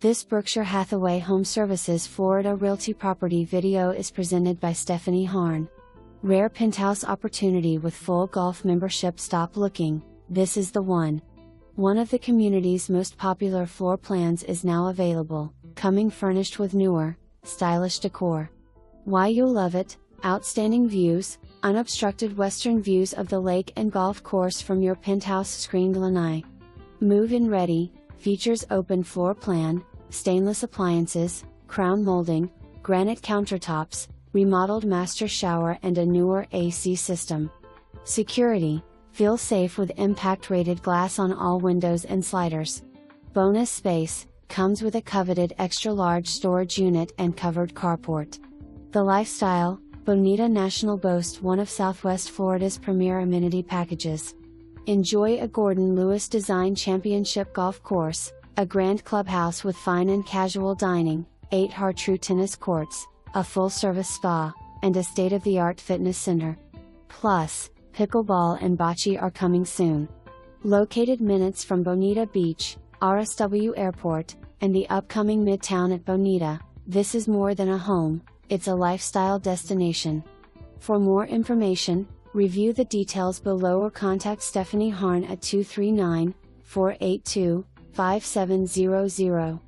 This Berkshire Hathaway HomeServices Florida Realty property video is presented by Stephanie Harne. Rare penthouse opportunity with full golf membership. Stop looking, this is the one. One of the community's most popular floor plans is now available, coming furnished with newer, stylish decor. Why you'll love it: outstanding views, unobstructed western views of the lake and golf course from your penthouse screened lanai. Move-in ready, features open floor plan, stainless appliances, crown molding, granite countertops, remodeled master shower and a newer AC system. Security: feel safe with impact-rated glass on all windows and sliders. Bonus space: comes with a coveted extra-large storage unit and covered carport. The lifestyle: Bonita National boasts one of Southwest Florida's premier amenity packages. Enjoy a Gordon Lewis Design Championship golf course, a grand clubhouse with fine and casual dining, 8 Harne tennis courts, a full-service spa, and a state-of-the-art fitness center. Plus, pickleball and bocce are coming soon. Located minutes from Bonita Beach, RSW Airport, and the upcoming Midtown at Bonita, this is more than a home, it's a lifestyle destination. For more information, review the details below or contact Stephanie Harne at 239-482-5700.